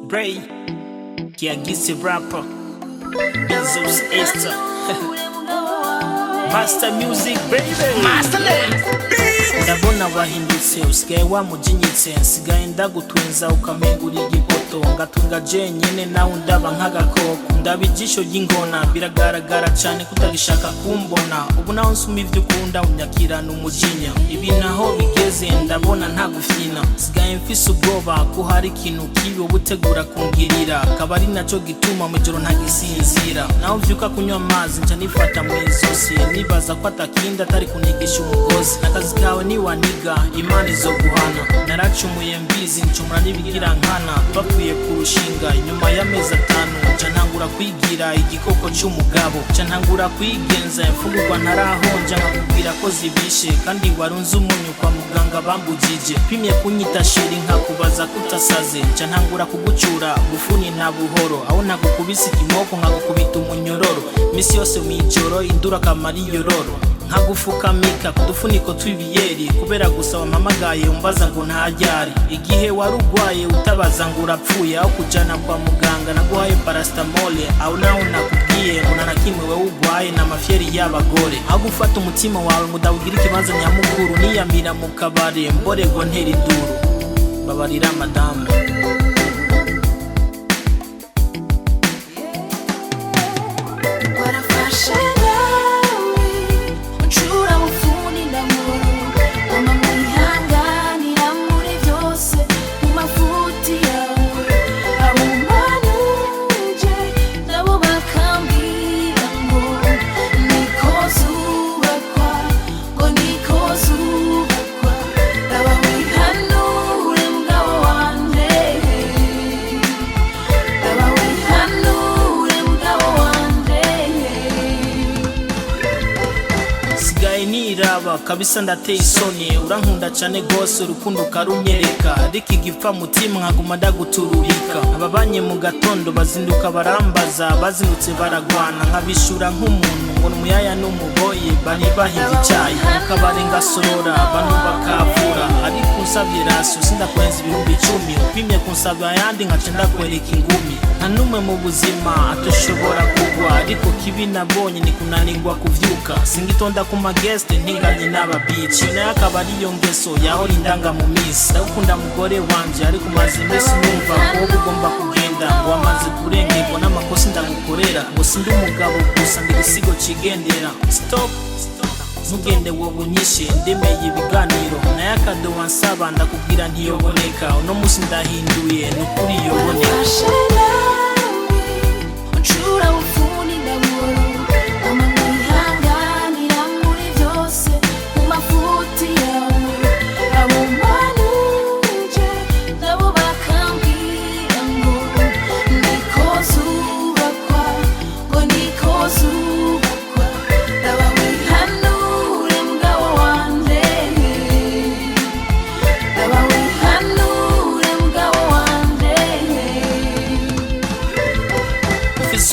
Bray, Kiagisi rapper, Bezos Esther, Master Music baby, Masterland. Ndabona wahindutse usigaye wamujinyitse, nsigaye ndagutwenza ukamengura igipoto, ngatunga jenyene nawe undaba nk'agakoko, ndaba ijisho ry'ingona biragaragara cyane kutagishaka kumbona, ubu naho nsuma ivyo ukunda unyakirana umujinya, ibi naho bigeze ndabona ntagufyina, nsigaye mfise ubwoba ko hari ikintu kibi ubutegura kungirira, akaba ari naco gituma mwijoro ntagisinzira, naho mvyuka kunywa amazi nca nifata mw'izosi, nibaza ko atakinda atari kunigisha umugozi, nakazi kawe niwaniga imana izoguhana, naracumuye mbizi ncumura n'ibigira nkana, bapfuye kurushinga inyuma y'amezi 5, nca ntangura kwigira igikoko c'umugabo, nca ntangura kwigenza imfungurwa ntarahonja nkakubwira ko zibishe, kandi warunze umunyu kwa muganga bambujije, pimye kunyita sheri nkakubaza kutasaze, nca ntangura kugucura bufuni na buhoro, aho nagukubise ikimoko nkagukubita umunyororo, misi yose mw'ijoro indura kamara iyororo, nkagufukamika kudufuniko tw'ibiyeri, kubera gusa wampamagaye umbaza ngo ntaryari, igihe warugwaye utabaza ngo urapfuye, aho kujana kwa muganga naguhaye paracetamol, aho naho nakubwiye ngo narakimwe wewe ugwaye n'amafyeri y'abagore, aho gufata umutima wawe ngo ndawugira ikibanza nyamukuru, niyamira mu kabare mborego ntera iduru, babarira madame. Niraba kabisa ndateye isoni, urankunda cyane gose urukundo karunyereka, ariko igipfa mutima nkaguma ndaguturubika, ababanye mu gatondo bazinduka barambaza, bazindutse baragwana nkabishura nk'umuntu ngo n'umuyaya n'umuboyi, bari bahinze icyayi akabare ngasorora abantu bakavura, ariko unsabye raso sindakwenza 10,000, upimye kunsaba ayandi nkaca ndakwereka ingumi, nta numwe mu buzima atoshobora kugwa, ariko kibi nabonye ni kunanirwa kuvyuka, singitonda ku mageste ntinganye n'aba bitch, nayo akaba ariyo ngeso yahora indanga mu misi, ndagukunda mugore wanje, ariko maze iminsi numva ko ugomba kugenda, ngo wamaze kurengerwa n'amakosa ndagukorera, ngo sindi umugabo gusa ndi igisigo cigendera, stop ntugende wowe unyishe, ndemeye ibiganiro, nayo akado wansaba ndakubwira ntiyoboneka, uno musi ndahinduye nukuri yoboneka.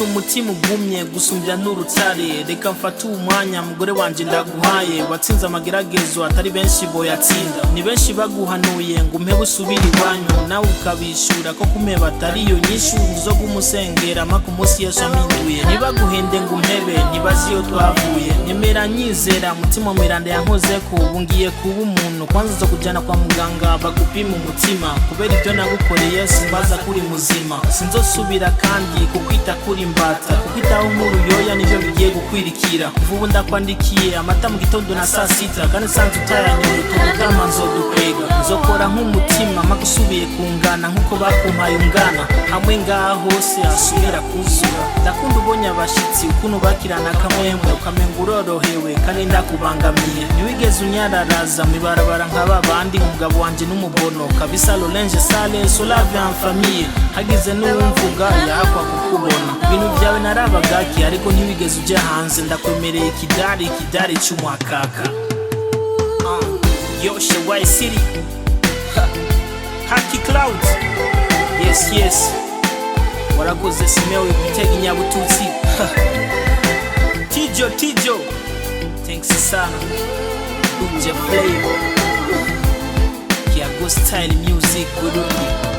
Umutima ugumye gusumbya n'urutare, reka mfate umwanya mugore wanje ndaguhaye, watsinze amageragezo atari benshi boyatsinda, ni benshi baguhanuye ngo umpe busubire iwanyu, nawe ukabishura ko kumeba atariyo nyishu zo gumusengera maka umunsi Yesu aminduye, nibaguhende ngo umpebe ntibazi iyo twavuye, nemera nyizera mutima miranda yankozeko, ubu ngiye kuba umuntu kwanza zo kujana kwa muganga bagupima umutima, kubera ibyo nagukoreye simbaza kuri muzima, sinzosubira kandi kukwita kuri mbata, kukwitaho nk'uruyoya nivyo bigiye gukwirikira, kuva ubu ndakwandikiye amata mu gitondo na saa 6, kandi sanze utayanyoye utugutama nzodukwega, nzokora nk'umutima mpaka usubiye kungana nk'uko bakumpaye ungana, hamwe ngaha hose hasubira kuzura, ndakunda ubonye abashitsi ukuntu bakirana akamwemwe, ukamenga urorohewe kandi ndakubangamiye, ntiwigeze unyararaza mwibarabara nk'ababandi, umugabo wanje n'umubono kabisa Lorenje Sale solave en famille, hagize n'uwumvuga yakwa kukubona, ibintu byawe narabagaki ariko ntiwigeze uje hanze, ndakwemereye ikidari cy'umwakaka. Yoshe White City Haki Cloud, yes warakoze simewe gutega inyabututsi Tijo thanks sana Unje Flavor Kiago Style Music Burundi.